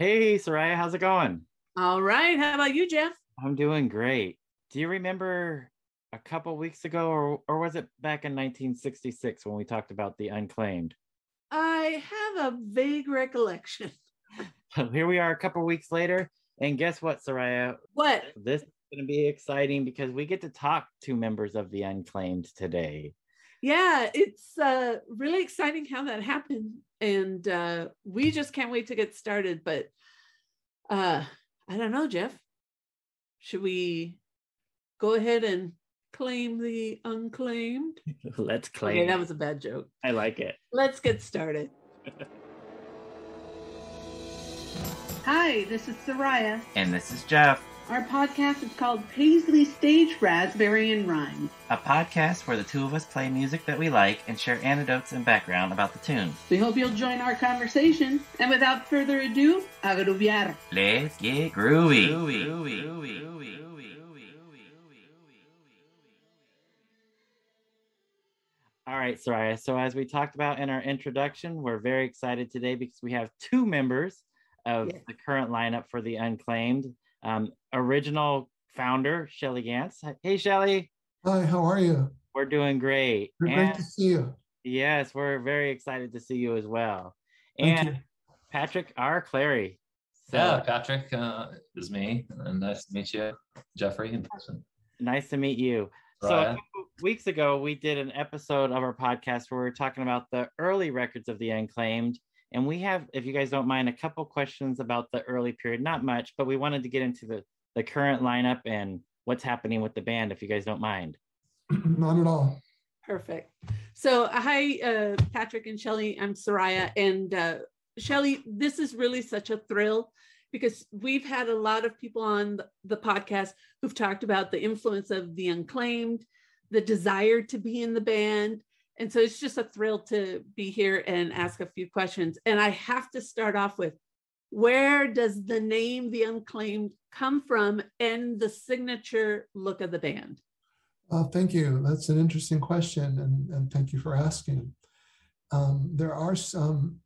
Hey, Soraya, how's it going? All right. How about you, Jeff? I'm doing great. Do you remember a couple weeks ago, or was it back in 1966 when we talked about the Unclaimed? I have a vague recollection. So here we are a couple weeks later, and guess what, Soraya? What? This is going to be exciting because we get to talk to members of the Unclaimed today. Yeah, it's really exciting how that happened. And we just can't wait to get started. But I don't know, Jeff. Should we go ahead and claim the unclaimed? Let's claim. Okay, that was a bad joke. I like it. Let's get started. Hi, this is Soraya. And this is Jeff. Our podcast is called Paisley Stage Raspberry and Rhyme. A podcast where the two of us play music that we like and share anecdotes and background about the tunes. We hope you'll join our conversation. And without further ado, a groovear. Let's get groovy. All right, Soraya. So as we talked about in our introduction, we're very excited today because we have two members of the current lineup for the Unclaimed. Original founder, Shelley Ganz. Hey, Shelley. Hi, how are you? We're doing great. Great to see you. Yes, we're very excited to see you as well. Thank And you. Patrick R. Clary. Yeah, Patrick is me. And nice to meet you, Jeffrey, in person. Nice to meet you. So a couple weeks ago, we did an episode of our podcast where we were talking about the early records of the Unclaimed. And we have, if you guys don't mind, a couple questions about the early period. Not much, but we wanted to get into the current lineup and what's happening with the band, if you guys don't mind. Not at all. Perfect. So hi, Patrick and Shelley. I'm Soraya. And Shelley, this is really such a thrill because we've had a lot of people on the podcast who've talked about the influence of the Unclaimed, the desire to be in the band. And so it's just a thrill to be here and ask a few questions. And I have to start off with, where does the name The Unclaimed come from and the signature look of the band? Thank you. That's an interesting question, and thank you for asking. There are some,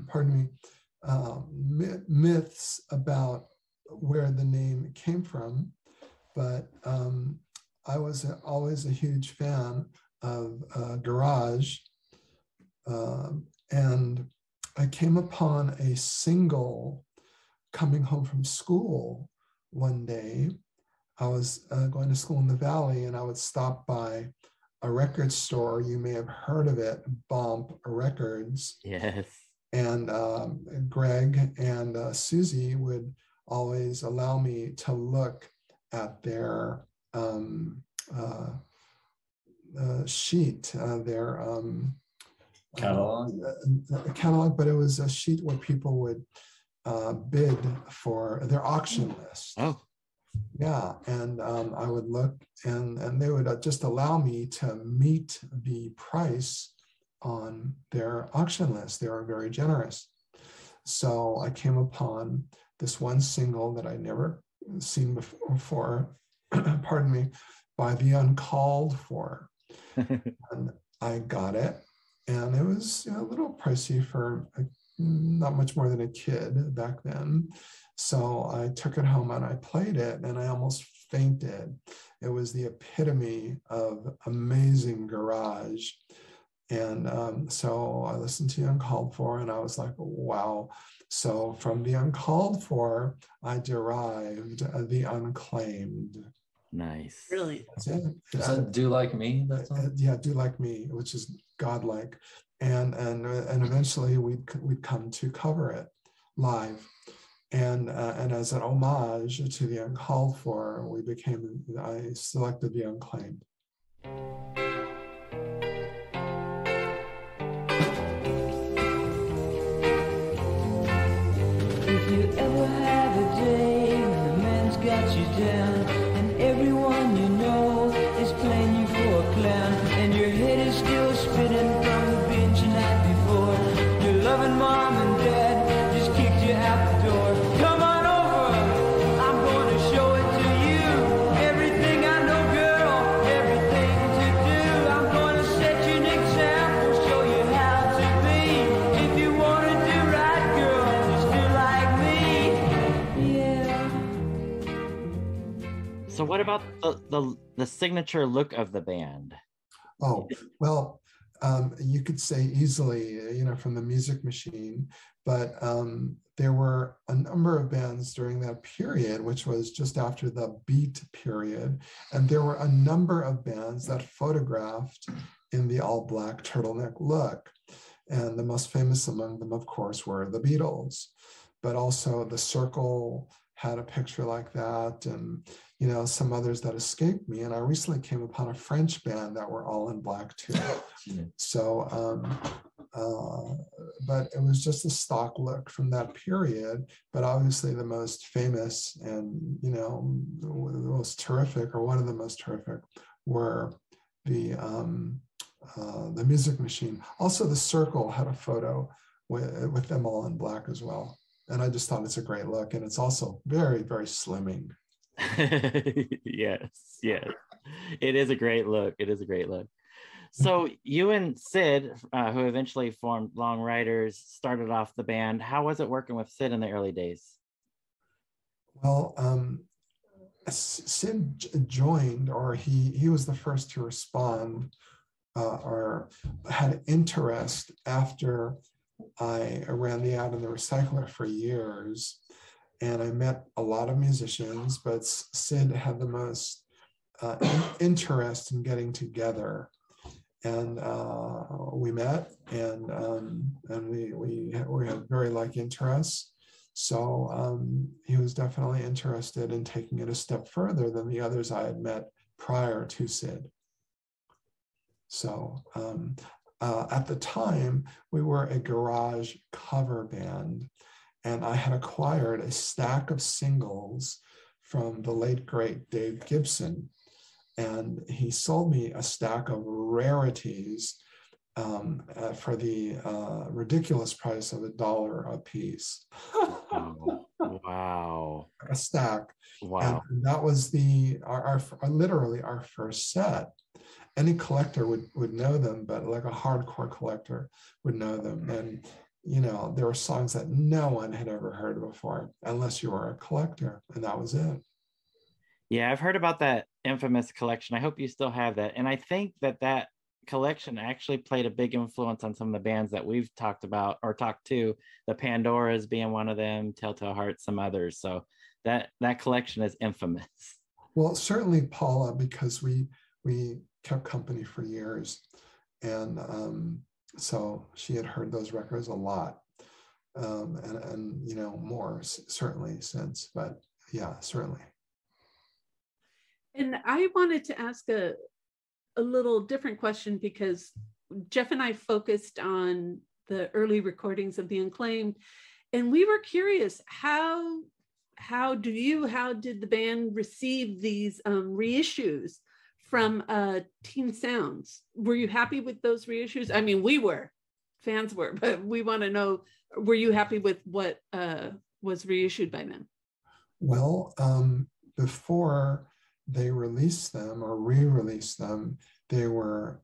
pardon me, myths about where the name came from, but I was always a huge fan of garage, and I came upon a single coming home from school one day. I was going to school in the Valley, and I would stop by a record store. You may have heard of it, Bomp Records. Yes. And Greg and Susie would always allow me to look at their sheet, their catalog, but it was a sheet where people would bid for their auction list. Oh, yeah, and I would look, and they would just allow me to meet the price on their auction list. They were very generous. So I came upon this one single that I'd never seen before, pardon me, by The Uncalled For. And I got it, and it was a little pricey for not much more than a kid back then. So I took it home and I played it, and I almost fainted. It was the epitome of amazing garage. And so I listened to The Uncalled For, and I was like, wow. So from The Uncalled For, I derived The Unclaimed. nice. Really? That's it. Is that Do Like Me? Yeah, Do Like Me, which is godlike. And eventually we'd come to cover it live. And as an homage to The Uncalled For, I selected The Unclaimed. If you ever have a day when the man's got you down and everyone you know is playing you for a clown and your head is still spinning from the binge the night before, your loving mom and dad just kicked you out the door. Come on over, I'm going to show it to you. Everything I know, girl, everything to do. about the signature look of the band? Oh, well, you could say easily, from the Music Machine, but there were a number of bands during that period, which was just after the Beat period. And there were a number of bands that photographed in the all-black turtleneck look. And the most famous among them, of course, were the Beatles, but also The Circle had a picture like that, and some others that escaped me. And I recently came upon a French band that were all in black too. So, but it was just a stock look from that period. But obviously, the most famous and the most terrific, or one of the most terrific, were the Music Machine. Also, The Circle had a photo with them all in black as well. And I just thought it's a great look. And it's also very, very slimming. Yes. It is a great look. So you and Sid, who eventually formed Long Riders, started off the band. How was it working with Sid in the early days? Well, Sid joined, or he was the first to respond, or had interest after I ran the Ad and the Recycler for years, and I met a lot of musicians, but Sid had the most interest in getting together. And we met, and we had very like interests. So he was definitely interested in taking it a step further than the others I had met prior to Sid. So at the time, we were a garage cover band, and I had acquired a stack of singles from the late, great Dave Gibson. And he sold me a stack of rarities for the ridiculous price of $1 a piece. Wow. A stack. Wow. And that was literally our first set. Any collector would know them, but like a hardcore collector would know them. And, there were songs that no one had ever heard before, unless you were a collector, and that was it. Yeah, I've heard about that infamous collection. I hope you still have that. And I think that collection actually played a big influence on some of the bands that we've talked about or talked to, the Pandoras being one of them, Telltale Heart, some others. So that collection is infamous. Well, certainly Paula, because we kept company for years. And so she had heard those records a lot. And more certainly since, but yeah, certainly. And I wanted to ask a little different question, because Jeff and I focused on the early recordings of The Unclaimed, and we were curious, how did the band receive these reissues from Teen Sounds? Were you happy with those reissues? I mean, fans were, but we want to know, were you happy with what was reissued by them? Well, before they released them or re-released them, they were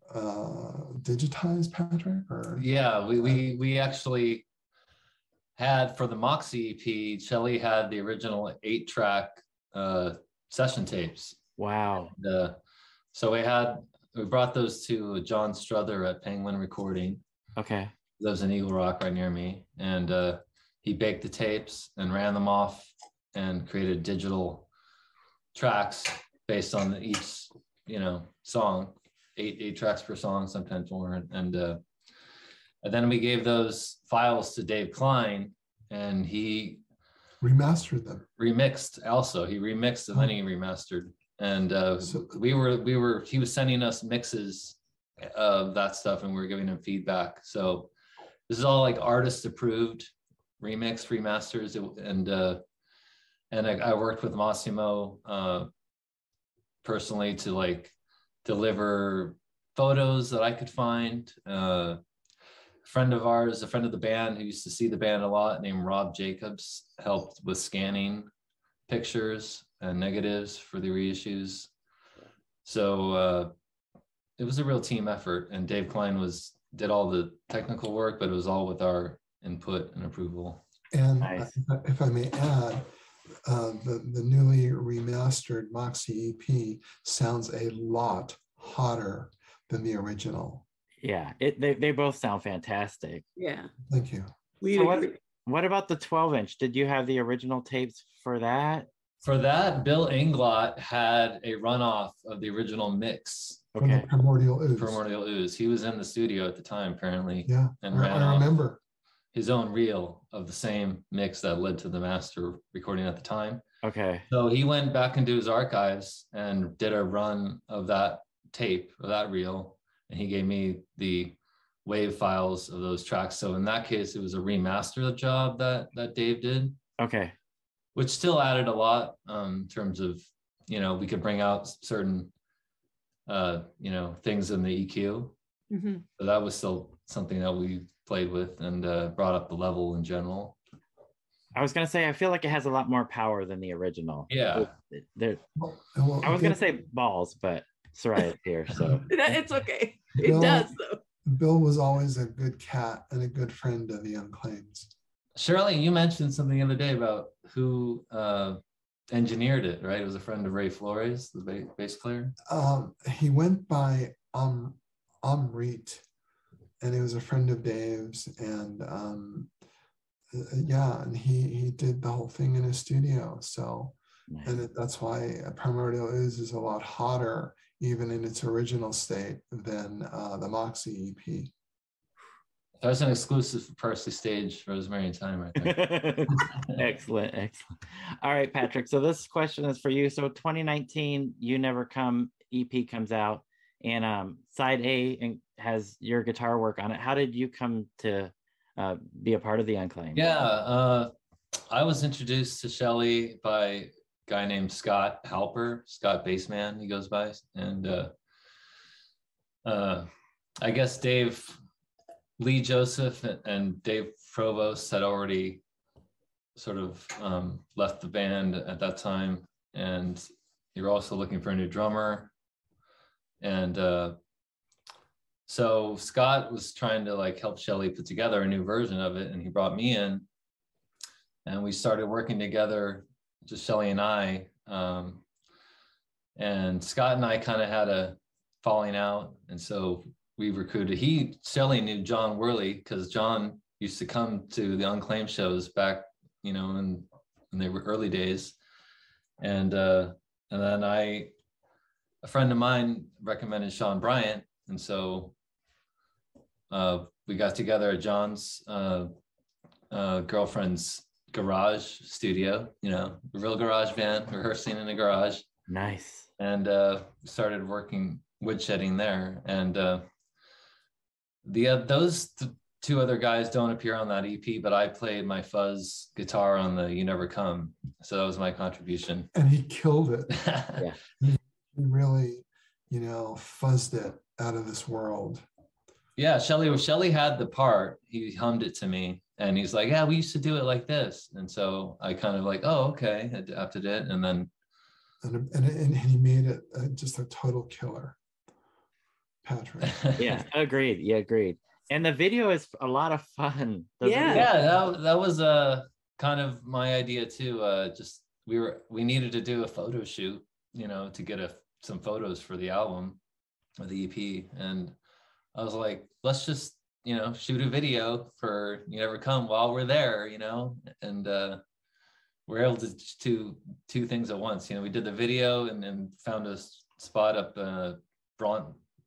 digitized, Patrick? Or yeah, we actually had, for the Moxie EP, Shelley had the original 8-track session tapes. Wow. So we brought those to John Struther at Penguin Recording. Okay. He lives in Eagle Rock right near me. And he baked the tapes and ran them off and created digital tracks based on each, song, eight tracks per song, sometimes more. And then we gave those files to Dave Klein, and he remastered them. Remixed also. He remixed and then he remastered. And he was sending us mixes of that stuff, and we were giving him feedback. So this is all like artist approved remasters. And I worked with Massimo personally to like deliver photos that I could find. A friend of ours, a friend of the band who used to see the band a lot, named Rob Jacobs, helped with scanning pictures and negatives for the reissues. So it was a real team effort, and Dave Klein did all the technical work, but it was all with our input and approval. And nice. If I may add, the newly remastered Moxie EP sounds a lot hotter than the original. Yeah, they both sound fantastic. Yeah. Thank you. What about the 12-inch? Did you have the original tapes for that? For that, Bill Inglot had a runoff of the original mix. From the Primordial Ooze. Primordial Ooze. He was in the studio at the time, apparently. Yeah, and I remember. His own reel of the same mix that led to the master recording at the time. Okay. So he went back into his archives and did a run of that tape, of that reel, and he gave me the wave files of those tracks. So in that case, it was a remaster job that Dave did. Okay. Which still added a lot in terms of, we could bring out certain, things in the EQ. Mm-hmm. So that was still something that we played with and brought up the level in general. I was gonna say, I feel like it has a lot more power than the original. Yeah. I was gonna say balls, but Soraya's here, so it's okay. It does though. Bill was always a good cat and a good friend of the Unclaimed. Shirley, you mentioned something the other day about who engineered it, right? It was a friend of Ray Flores, the bass player. He went by Amrit, and he was a friend of Dave's, and and he did the whole thing in his studio. So, nice. And that's why Primordial Ooze is a lot hotter, even in its original state, than the Moxie EP. That was an exclusive for Parsley Stage, Rosemary and Thyme right there. Excellent. All right, Patrick. So this question is for you. So 2019, You Never Come EP comes out, and side A has your guitar work on it. How did you come to be a part of the Unclaimed? Yeah, I was introduced to Shelley by a guy named Scott Halper, Scott Bassman, he goes by. And I guess Lee Joseph and Dave Provost had already sort of left the band at that time, and they were also looking for a new drummer. And so Scott was trying to help Shelley put together a new version of it, and he brought me in, and we started working together, just Shelley and I. And Scott and I kind of had a falling out, and so we recruited. Shelley knew John Worley because John used to come to the Unclaimed shows back, in the early days. And then a friend of mine recommended Sean Bryant. And so we got together at John's girlfriend's garage studio, a real garage band, rehearsing in a garage. Nice. And started working woodshedding there. And those two other guys don't appear on that EP, but I played my fuzz guitar on the You Never Come. So that was my contribution. And he killed it. Yeah. He really, fuzzed it out of this world. Yeah, Shelley had the part. He hummed it to me, and he's like, yeah, we used to do it like this. And so I kind of oh, okay, I adapted it. And then and he made it just a total killer. Patrick. Yeah, agreed. And the video is a lot of fun. That was kind of my idea too. Just we needed to do a photo shoot, to get some photos for the album or the EP, and I was like, let's just shoot a video for You Never Come while we're there, and we're able to do two things at once. We did the video and then found a spot up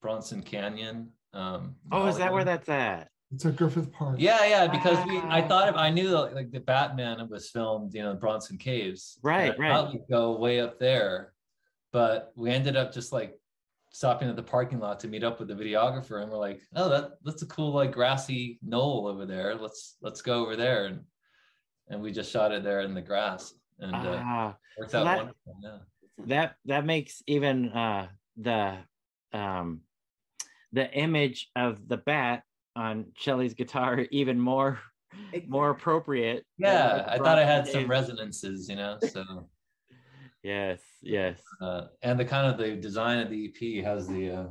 Bronson Canyon. Is that where that's at? It's at Griffith Park. Yeah, because I knew the Batman was filmed, Bronson Caves. Right. I would go way up there, but we ended up just stopping at the parking lot to meet up with the videographer, and we're like, oh, that's a cool grassy knoll over there. Let's go over there, and we just shot it there in the grass, and worked out wonderful. Yeah. That makes even the image of the bat on Shelley's guitar even more appropriate. Yeah, I thought I had some resonances, so. Yes. And the design of the EP has the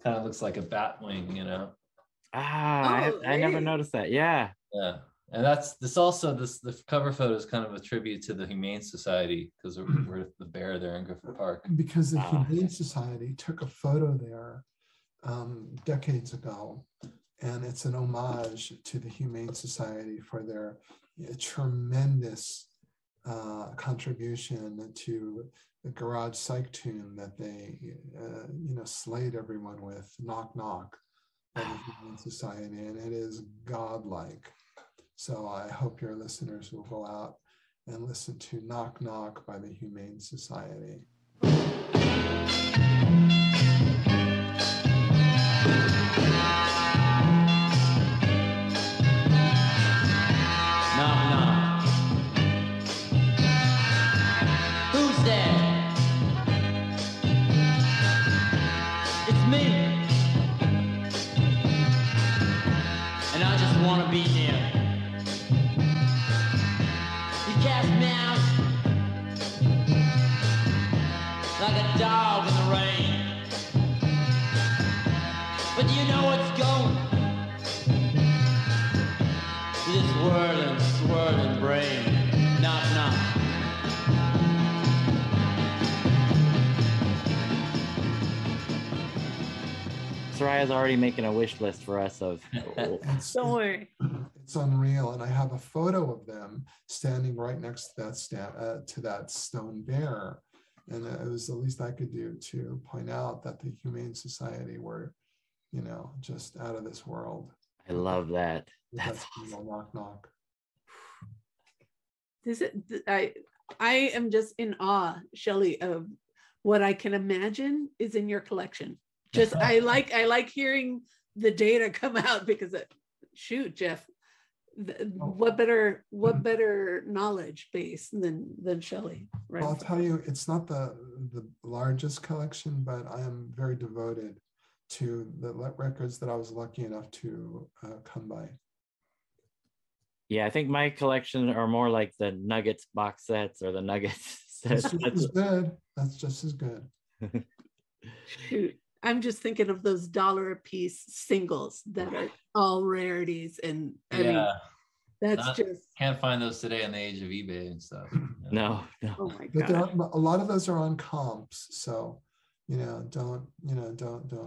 looks like a bat wing, I never noticed that. Yeah. And the cover photo is kind of a tribute to the Humane Society, because we're the bear there in Griffith Park. Because the Humane Society took a photo there decades ago, and it's an homage to the Humane Society for their tremendous contribution to the garage psych tune that they slayed everyone with, Knock Knock, by the Humane Society, and it is godlike. So I hope your listeners will go out and listen to Knock Knock by the Humane Society. Knock, knock. Who's there? It's me. And I just want to be near. You cast me out like a dog in the rain. But do you know what's going with this whirling, swirling brain? Knock, knock. Soraya's already making a wish list for us of. Don't worry. It's unreal, and I have a photo of them standing right next to that stone bear, and it was the least I could do to point out that the Humane Society were, just out of this world. I love that. That's awesome. Knock knock. I am just in awe, Shelley, of what I can imagine is in your collection. Just I like hearing the data come out, because shoot, Jeff, what better knowledge base than Shelley, right? Well, I'll tell you, it's not the largest collection, but I am very devoted to the records that I was lucky enough to come by. Yeah, I think my collection are more like the Nuggets box sets or the Nuggets sets. That's just as good. Shoot. I'm just thinking of those $1 a piece singles that are all rarities, and I mean, that's can't find those today in the age of eBay and stuff. No. Oh my But god! a lot of those are on comps, so don't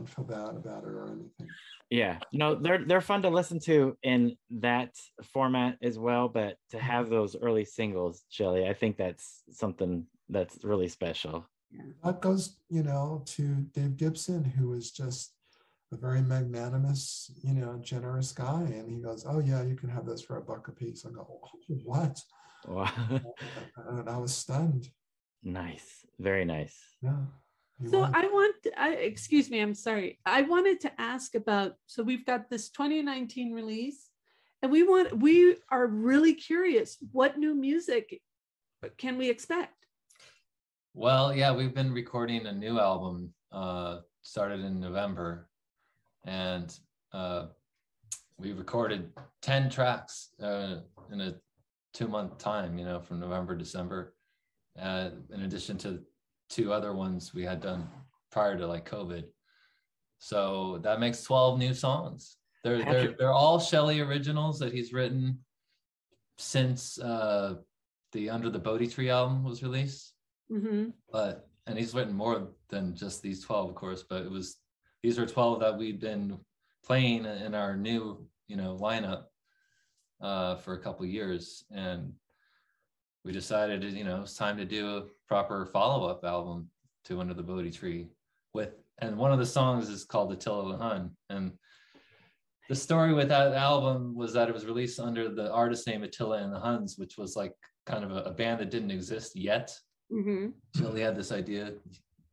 feel bad about it or anything. Yeah, no, they're fun to listen to in that format as well. But to have those early singles, Shelley, I think that's something that's really special. Yeah. That goes, to Dave Gibson, who is just a very magnanimous, generous guy. And he goes, "Oh yeah, you can have this for $1 a piece." I go, "What?" Wow. And I was stunned. Nice. Very nice. Yeah. So excuse me, I'm sorry. I wanted to ask about, so we've got this 2019 release, and we are really curious, what new music can we expect? Well, yeah, we've been recording a new album, started in November, and we recorded 10 tracks in a 2-month time, from November, December, in addition to 2 other ones we had done prior to COVID. So that makes 12 new songs. They're all Shelley originals that he's written since the Under the Bodhi Tree album was released. Mm-hmm. And he's written more than just these 12, of course, but these are 12 that we've been playing in our new lineup for a couple of years, and we decided it's time to do a proper follow-up album to Under the Bodhi Tree and one of the songs is called Attila the Hun. And the story with that album was that it was released under the artist name Attila and the Huns, which was kind of a band that didn't exist yet. Mm-hmm. Shelley had this idea,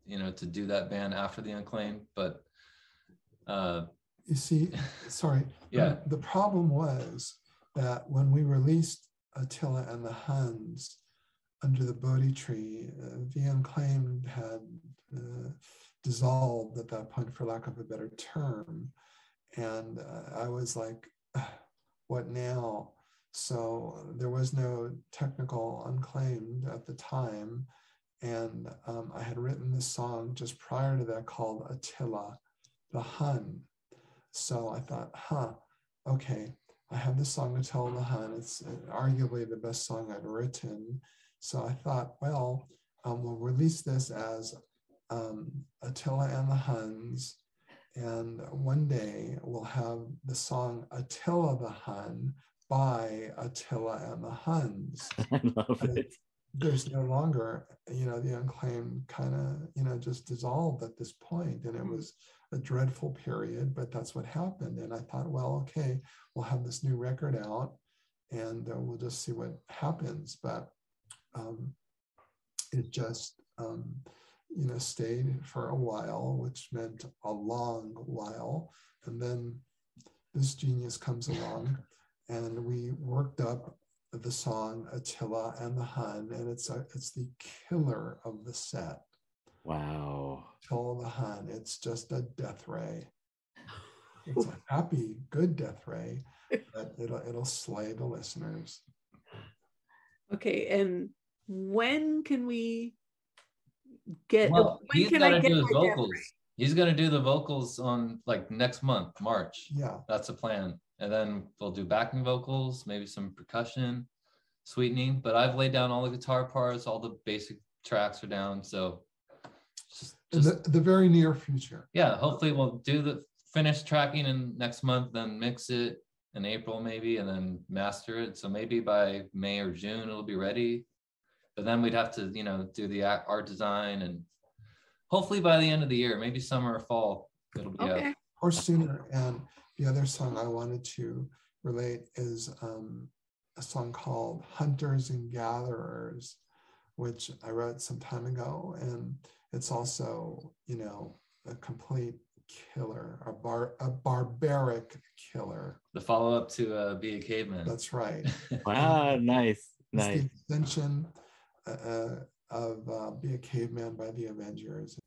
to do that band after the Unclaimed, but you see, sorry. Yeah. The problem was that when we released Attila and the Huns Under the Bodhi Tree, the Unclaimed had dissolved at that point, for lack of a better term. And I was like, what now? So there was no technical Unclaimed at the time. And I had written this song just prior to that called Attila the Hun. So I thought, okay, I have the song Attila the Hun. It's arguably the best song I've written. So I thought, well, we'll release this as Attila and the Huns. And one day we'll have the song Attila the Hun by Attila and the Huns. I love it. There's no longer, the Unclaimed kind of, just dissolved at this point. And it was a dreadful period, but that's what happened. And I thought, well, okay, we'll have this new record out and we'll just see what happens. But it just, stayed for a while, which meant a long while. And then this genius comes along and we worked up the song Attila and the Hun, and it's the killer of the set. Wow. Attila the Hun, it's just a death ray. It's a happy, good death ray, but it'll slay the listeners. Okay, and when can we get? Well, he's got to do his vocals. Death ray? He's going to do the vocals on like next month, March. Yeah, that's the plan. And then we'll do backing vocals, maybe some percussion, sweetening. But I've laid down all the guitar parts, all the basic tracks are down. So just the very near future. Yeah, hopefully we'll do the finish tracking in next month, then mix it in April maybe, and then master it. So maybe by May or June it'll be ready. But then we'd have to, do the art design, and hopefully by the end of the year, maybe summer or fall, it'll be out. Or sooner. And the other song I wanted to relate is a song called Hunters and Gatherers, which I wrote some time ago. And it's also, a complete killer, a barbaric killer. The follow-up to Be a Caveman. That's right. Wow, nice. It's the extension of Be a Caveman by the Avengers.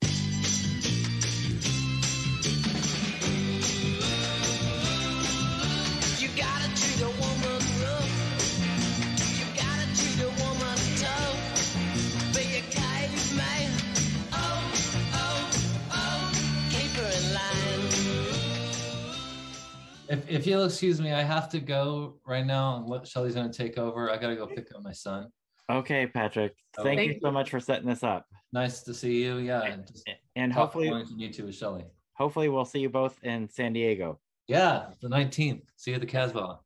If you'll excuse me, I have to go right now. And Shelley's going to take over. I got to go pick up my son. Okay, Patrick. Thank you so much for setting this up. Nice to see you. Yeah. And hopefully you too with Shelley. Hopefully we'll see you both in San Diego. Yeah, the 19th. See you at the Casbah.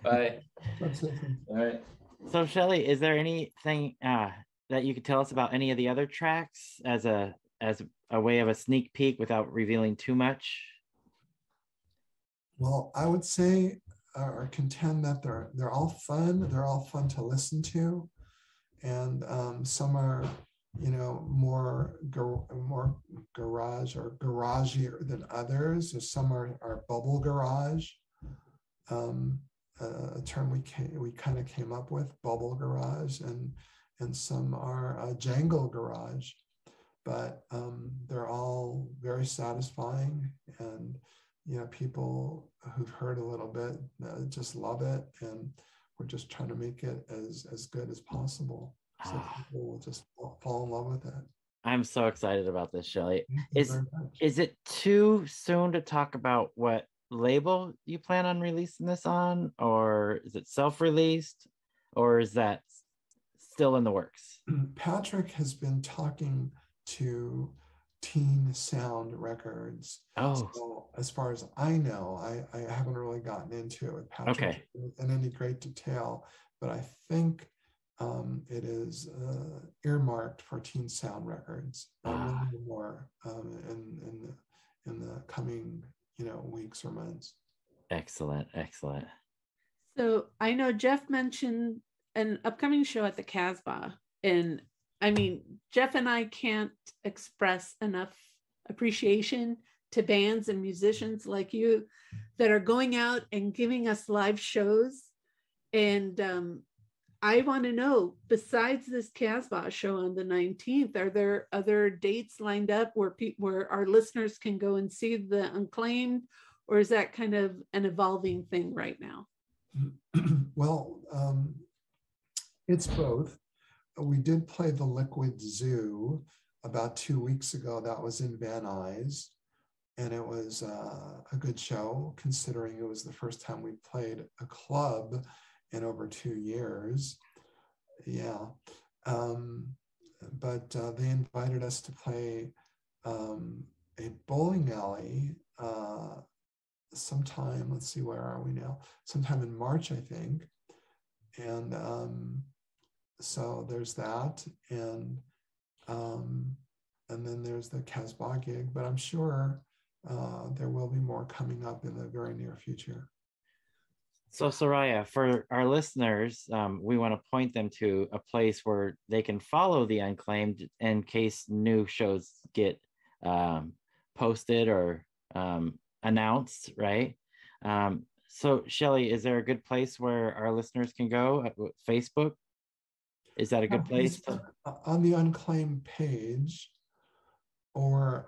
Bye. All right. So Shelley, is there anything that you could tell us about any of the other tracks as a way of a sneak peek without revealing too much? Well, I would say or contend that they're all fun. They're all fun to listen to, and some are, more garage or garageier than others. Or some are bubble garage, a term we kind of came up with, bubble garage, and some are jangle garage, but they're all very satisfying, and people who've heard a little bit just love it, and we're just trying to make it as good as possible, so people will just fall in love with it. I'm so excited about this, Shelley. Is it too soon to talk about what label you plan on releasing this on, or is it self-released, or is that still in the works? Patrick has been talking to Teen Sound Records. So as far as I know, I haven't really gotten into it with Patrick in any great detail, but I think it is earmarked for Teen Sound Records. We'll know more in the coming weeks or months. Excellent. So I know Jeff mentioned an upcoming show at the Casbah, and I mean, Jeff and I can't express enough appreciation to bands and musicians like you that are going out and giving us live shows. And I want to know, besides this Casbah show on the 19th, are there other dates lined up where our listeners can go and see the Unclaimed, or is that kind of an evolving thing right now? Well, it's both. We did play the Liquid Zoo about 2 weeks ago. That was in Van Nuys. and it was a good show, considering it was the first time we played a club in over 2 years. Yeah. But they invited us to play a bowling alley sometime, let's see, where are we now? Sometime in March, I think. And so there's that. And then there's the Casbah gig, but I'm sure there will be more coming up in the very near future. So Soraya, for our listeners, we want to point them to a place where they can follow the Unclaimed in case new shows get posted or announced, right? So Shelley, is there a good place where our listeners can go? Facebook? Is that a good place? On the Unclaimed page, or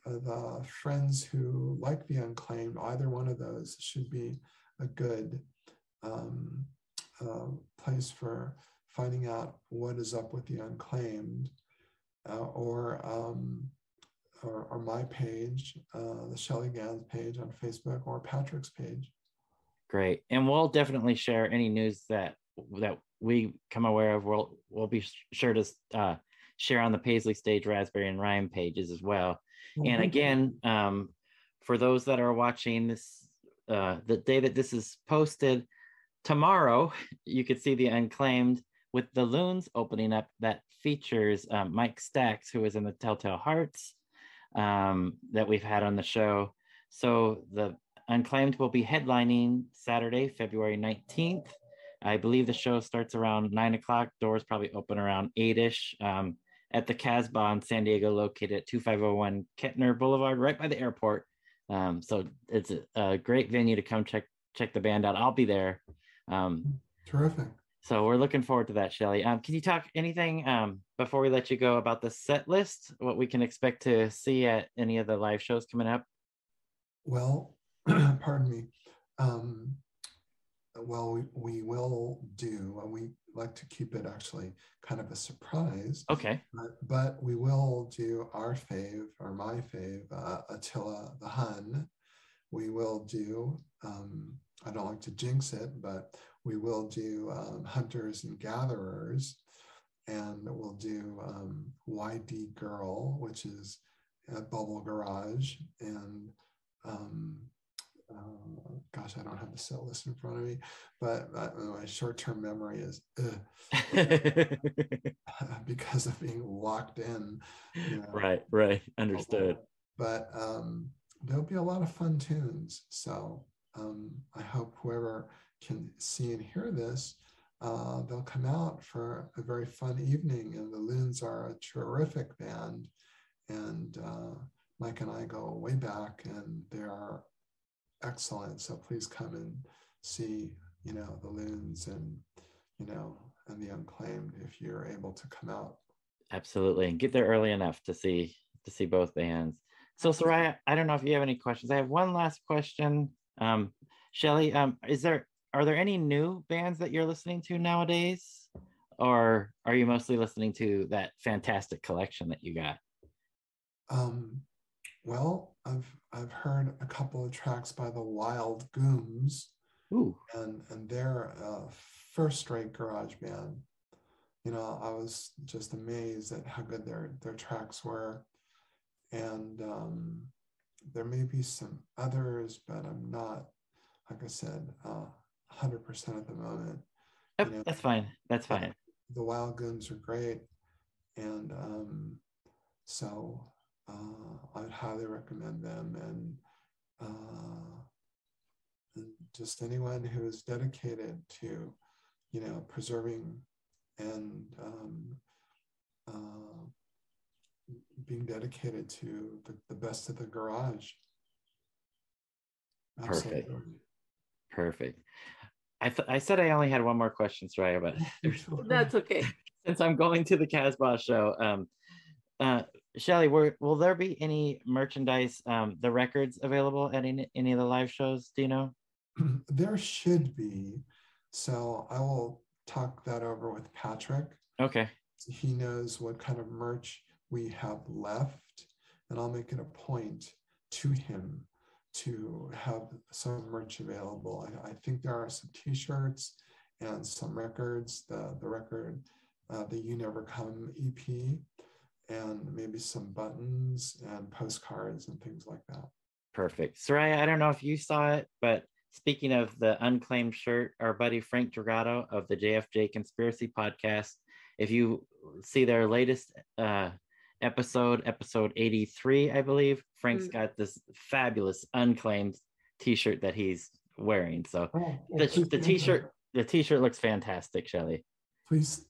the friends who like the Unclaimed, either one of those should be a good place for finding out what is up with the Unclaimed, or my page, the Shelley Ganz page on Facebook, or Patrick's page. Great, and we'll definitely share any news that we come aware of. We'll be sure to share on the Paisley Stage, Raspberry, and Rhyme pages as well. Mm-hmm. And again, for those that are watching this, the day that this is posted, tomorrow, you could see the Unclaimed with the Loons opening up. That features Mike Stacks, who is in the Telltale Hearts that we've had on the show. So the Unclaimed will be headlining Saturday, February 19th. I believe the show starts around 9 o'clock. Doors probably open around 8-ish at the Casbah in San Diego, located at 2501 Kettner Boulevard, right by the airport. So it's a great venue to come check the band out. I'll be there. Terrific. So we're looking forward to that, Shelley. Can you talk anything before we let you go about the set list, what we can expect to see at any of the live shows coming up? Well, pardon me. Well, we will do, we like to keep it actually kind of a surprise. Okay. But we will do our fave, or my fave, Attila the Hun. We will do, I don't like to jinx it, but we will do Hunters and Gatherers, and we'll do YD Girl, which is at Bubble Garage, and gosh, I don't have the set list in front of me, but my short-term memory is because of being locked in. Right, understood. But there'll be a lot of fun tunes, so I hope whoever can see and hear this, they'll come out for a very fun evening. And the Loons are a terrific band, and Mike and I go way back, and they are excellent. So please come and see, the Loons and, and the Unclaimed if you're able to come out. Absolutely, and get there early enough to see both bands. So Soraya, I don't know if you have any questions. I have one last question. Shelley, are there any new bands that you're listening to nowadays, or are you mostly listening to that fantastic collection that you got? Well, I've heard a couple of tracks by the Wild Gooms. Ooh. And they're a first-rate garage band. I was just amazed at how good their tracks were. And there may be some others, but I'm not, like I said, 100% at the moment. That's fine. That's fine. The Wild Gooms are great. And so I'd highly recommend them. And just anyone who is dedicated to, preserving and being dedicated to the best of the garage. Absolutely. Perfect. I said I only had one more question, Soraya, but that's okay. Since I'm going to the Casbah show, Shelley, will there be any merchandise, the records available at any of the live shows? Do you know? There should be. So I will talk that over with Patrick. Okay. He knows what kind of merch we have left, and I'll make it a point to him to have some merch available. I think there are some t-shirts and some records, the record, the You Never Come EP, and maybe some buttons and postcards and things like that. Perfect. Soraya, I don't know if you saw it, but speaking of the unclaimed shirt, our buddy Frank Dragato of the JFJ Conspiracy Podcast, if you see their latest episode 83, I believe, Frank's got this fabulous unclaimed t-shirt that he's wearing. So the t-shirt looks fantastic, Shelley. Please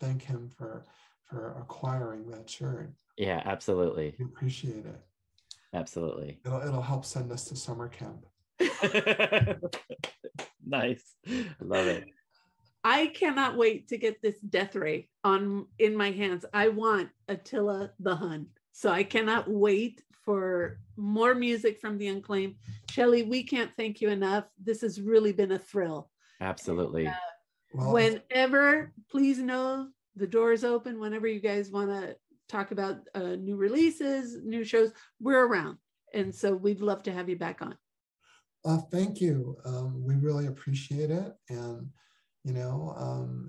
thank him for acquiring that shirt. Yeah, absolutely. We appreciate it. Absolutely. It'll help send us to summer camp. Nice. Love it. I cannot wait to get this death ray in my hands. I want Attila the Hun. So I cannot wait for more music from the Unclaimed. Shelley, we can't thank you enough. This has really been a thrill. Absolutely. Whenever, please know the door is open. Whenever you guys want to talk about new releases, new shows, we're around. And so we'd love to have you back on. Thank you. We really appreciate it. And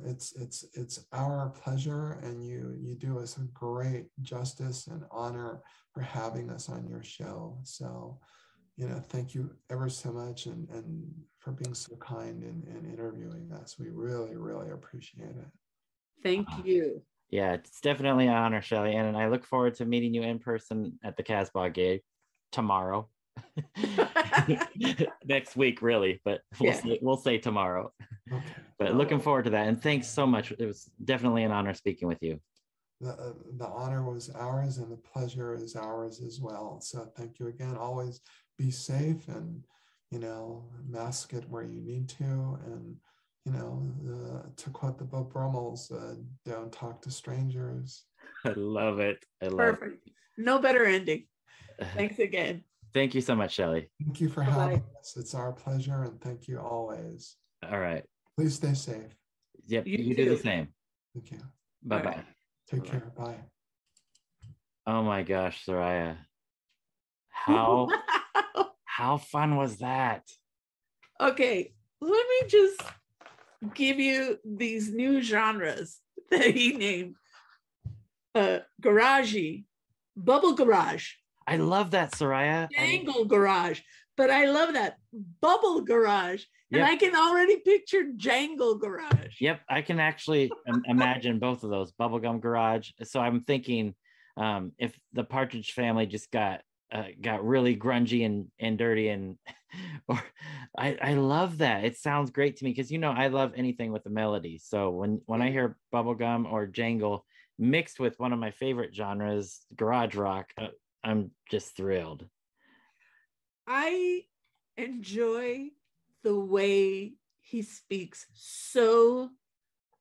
it's our pleasure, and you do us a great justice and honor for having us on your show. So, thank you ever so much, and for being so kind and interviewing us. We really, really appreciate it. Thank you. Yeah, it's definitely an honor, Shelley, and I look forward to meeting you in person at the Casbah gig tomorrow. Next week, really, but we'll say tomorrow. Okay. But looking forward to that, and thanks so much. It was definitely an honor speaking with you. The honor was ours, and the pleasure is ours as well. So thank you again. Always be safe, and mask it where you need to, and to quote the Bob Brummels, don't talk to strangers. I love it. Perfect. No better ending. Thanks again. Thank you so much, Shelley. Thank you for having us. It's our pleasure, and thank you always. All right. Please stay safe. Yep, you do the same. Thank you. Bye-bye. Right. Take care. Bye. Oh my gosh, Soraya. How fun was that? Okay, let me just give you these new genres that he named. Garagey, bubble garage. I love that, Soraya. Jangle garage, but I love that bubble garage. And I can already picture jangle garage. Yep, I can actually imagine both of those, bubblegum garage. So I'm thinking if the Partridge Family just got really grungy and dirty, and or I love that. It sounds great to me because I love anything with the melody. So when I hear bubblegum or jangle mixed with one of my favorite genres, garage rock, I'm just thrilled. I enjoy the way he speaks so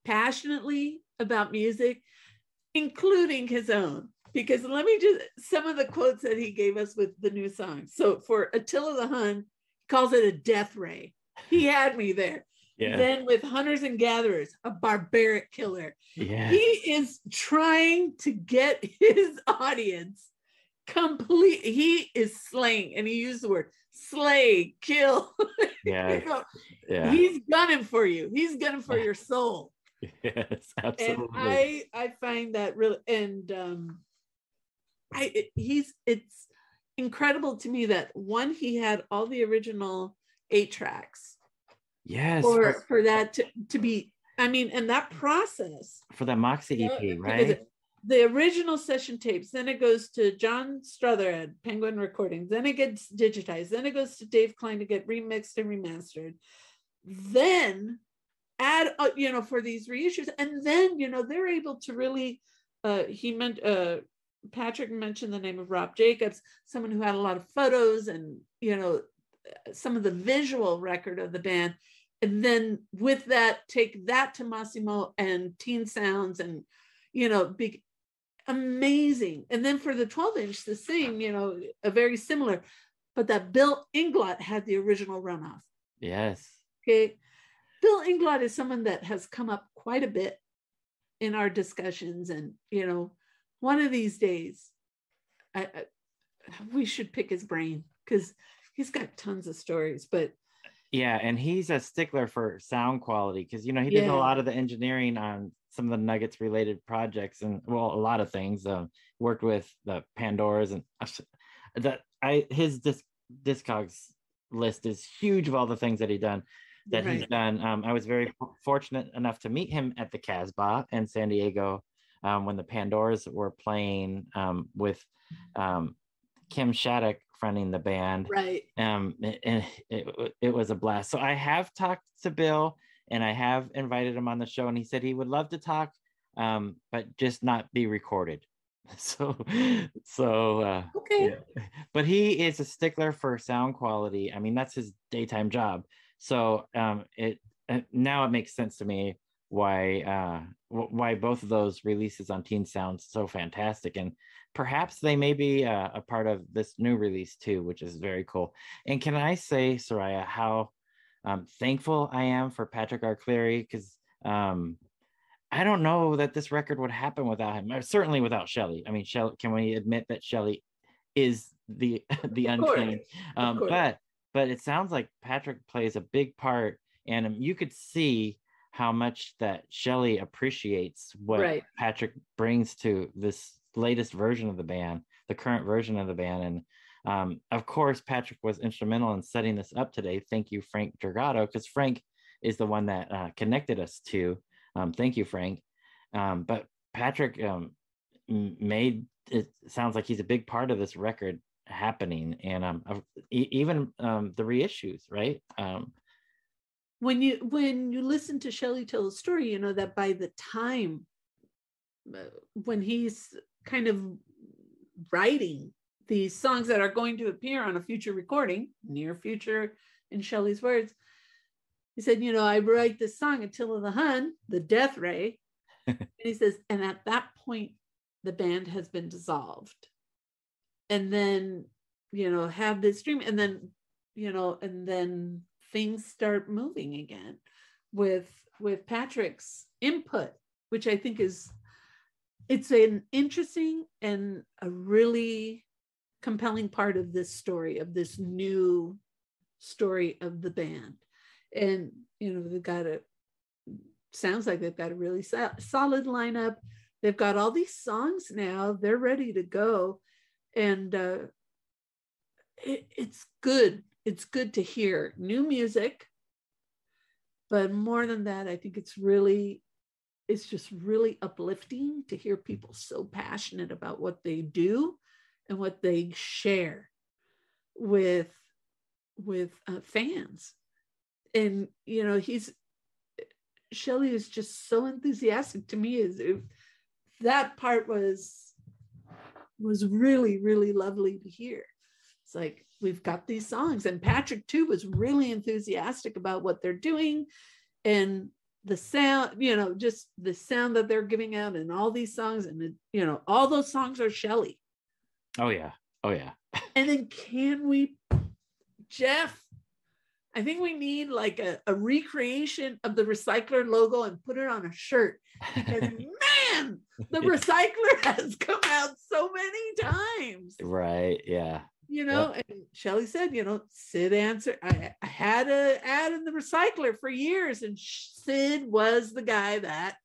passionately about music, including his own. Because let me some of the quotes that he gave us with the new song. So for Attila the Hun, he calls it a death ray. He had me there. Yeah. Then with Hunters and Gatherers, a barbaric killer. Yeah. He is trying to get his audience he is slaying, and he used the word slay, kill. Yeah. Yeah. He's gunning for you. He's gunning for your soul. Yes, absolutely. And I find that really, and it's incredible to me that he had all the original 8 tracks. Yes. For that to be, and that process for that Moxie EP, right? The original session tapes, then it goes to John Struther at Penguin Recordings, then it gets digitized, then it goes to Dave Klein to get remixed and remastered, then add for these reissues, and then they're able to really Patrick mentioned the name of Rob Jacobs, someone who had a lot of photos and some of the visual record of the band, and then with that take that to Massimo and Teen Sounds, and big amazing. And then for the 12-inch, the same, a very similar, but that Bill Inglot had the original runoff. Yes. Okay. Bill Inglot is someone that has come up quite a bit in our discussions. And, one of these days, we should pick his brain because he's got tons of stories. But yeah, and he's a stickler for sound quality because he did a lot of the engineering on some of the Nuggets related projects, and well, a lot of things. Worked with the Pandoras, and his Discogs list is huge of all the things that he's done. I was very fortunate enough to meet him at the Casbah in San Diego when the Pandoras were playing with Kim Shattuck fronting the band. Right. And it was a blast. So I have talked to Bill and I have invited him on the show, and he said he would love to talk, but just not be recorded. So okay. Yeah. But he is a stickler for sound quality. I mean, that's his daytime job. So now it makes sense to me why both of those releases on Teen sound so fantastic, and perhaps they may be a part of this new release too, which is very cool. And can I say, Soraya, how thankful I am for Patrick R. Cleary, because I don't know that this record would happen without him, or certainly without Shelley. I mean, Shelley, can we admit that Shelley is the Unclaimed? But it sounds like Patrick plays a big part, and you could see how much that Shelley appreciates what Patrick brings to this latest version of the band, the current version of the band. And of course, Patrick was instrumental in setting this up today. Thank you, Frank Dragato, because Frank is the one that connected us to. Thank you, Frank. But Patrick made it sounds like he's a big part of this record happening, and even the reissues, right? When you listen to Shelley tell the story, you know that by the time when he's kind of writing these songs that are going to appear on a future recording, near future in Shelley's words, he said, I write this song, Attila the Hun, the Death Ray. And he says, and at that point, the band has been dissolved. And then, have this dream. And then, and then things start moving again with Patrick's input, which I think it's an interesting and a really compelling part of this story, of this new story of the band. And, sounds like they've got a really solid lineup. They've got all these songs now. They're ready to go. And it's good. It's good to hear new music. But more than that, I think it's just really uplifting to hear people so passionate about what they do and what they share with fans. And Shelley is just so enthusiastic to me. That part was really, really lovely to hear. It's like, we've got these songs, and Patrick too was really enthusiastic about what they're doing, and the sound, just the sound that they're giving out, and all these songs, and all those songs are Shelley. Oh yeah. And then Jeff, I think we need like a recreation of the Recycler logo and put it on a shirt, because man, the Recycler has come out so many times. Right. Yeah. And Shelley said, Sid answered. I had an ad in the Recycler for years, and Sid was the guy that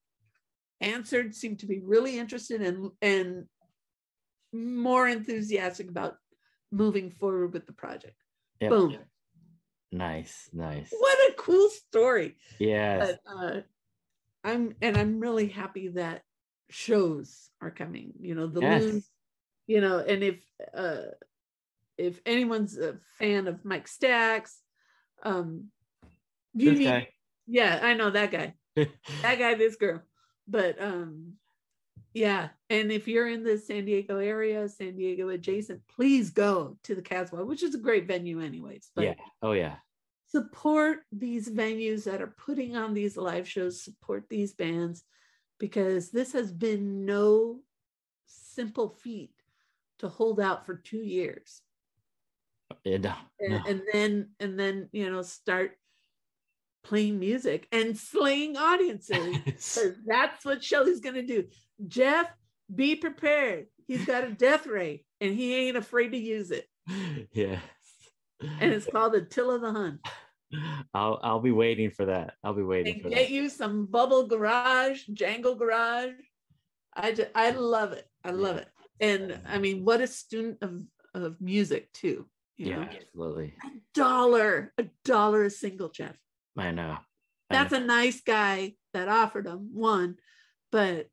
answered, seemed to be really interested and more enthusiastic about moving forward with the project. Yep. Boom. Nice. What a cool story. Yes. But, I'm really happy that shows are coming. Loons, and if anyone's a fan of Mike Stax, yeah, I know that guy. That guy, this girl. But yeah, and if you're in the San Diego area, San Diego adjacent, please go to the Casbah, which is a great venue anyways. But yeah. Oh yeah. Support these venues that are putting on these live shows, support these bands, because this has been no simple feat to hold out for 2 years. No. And then start playing music and slaying audiences, because that's what Shelley's going to do. Jeff, be prepared. He's got a death ray and he ain't afraid to use it. Yes. And it's called Attila the Hun. I'll be waiting for that. I'll be waiting And for get that. you some Bubble Garage, Django Garage. I love it. I love it. And I mean, what a student of music too. You know? Absolutely. $1 a single, Jeff. I know. That's a nice guy that offered him one, but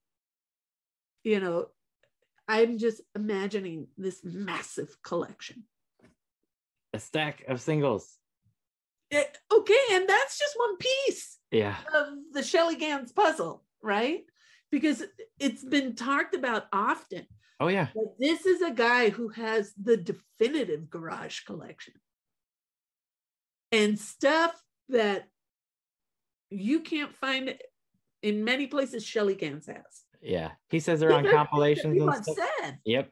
you know, I'm just imagining this massive collection. A stack of singles. Okay, and that's just one piece of the Shelley Ganz puzzle, right? Because it's been talked about often. Oh yeah. But this is a guy who has the definitive garage collection. And stuff that you can't find in many places Shelley Ganz has. Yeah. He says they're on compilations and stuff. Said. Yep.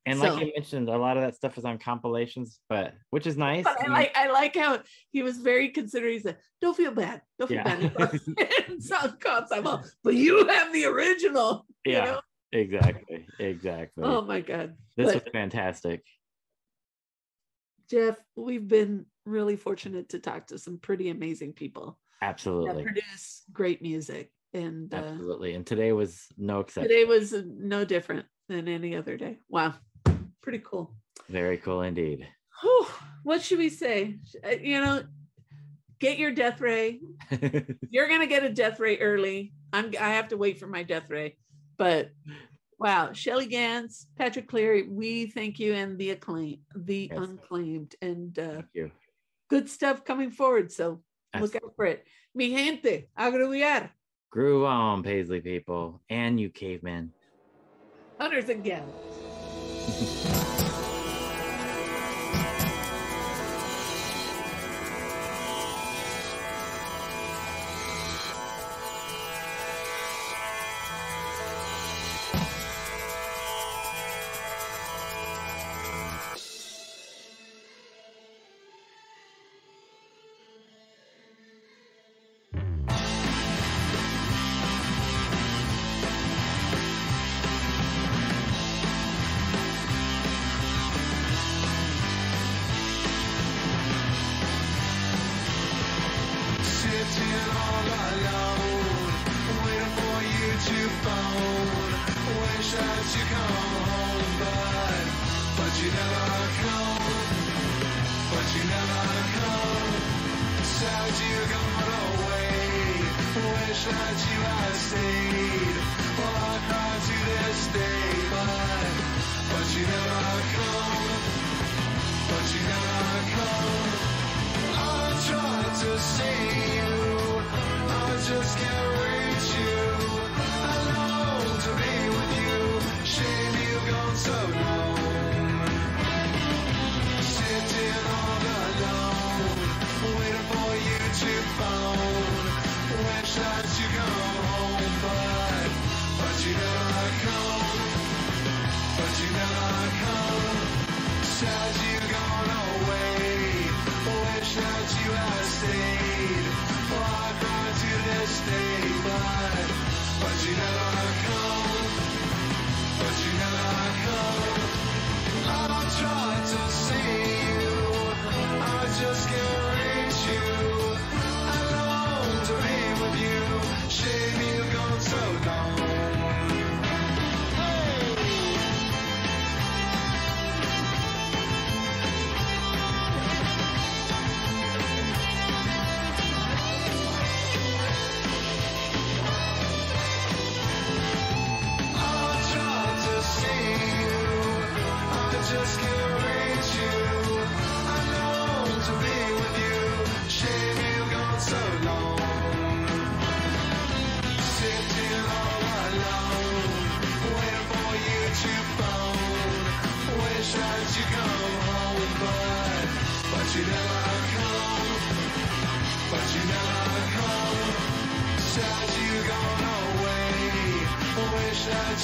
And like you mentioned, a lot of that stuff is on compilations, but which is nice. But I like how he was very considerate. He said, "Don't feel bad. Don't feel bad." It sounds concept, but you have the original. Yeah, you know? Exactly. Oh my God, this was fantastic. Jeff, we've been really fortunate to talk to some pretty amazing people. Absolutely. That produce great music, and absolutely. And today was no exception. Today was no different than any other day. Wow. Pretty cool. Very cool indeed. Whew, what should we say? You know, get your death ray. You're gonna get a death ray early. I have to wait for my death ray. But wow, Shelley Ganz, Patrick Cleary, we thank you, and the Unclaimed, and thank you. Good stuff coming forward. So look out for it. Mi gente, agruviar. Groove on, Paisley people, and you cavemen. Hunters and gatherers.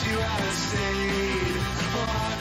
You had stayed.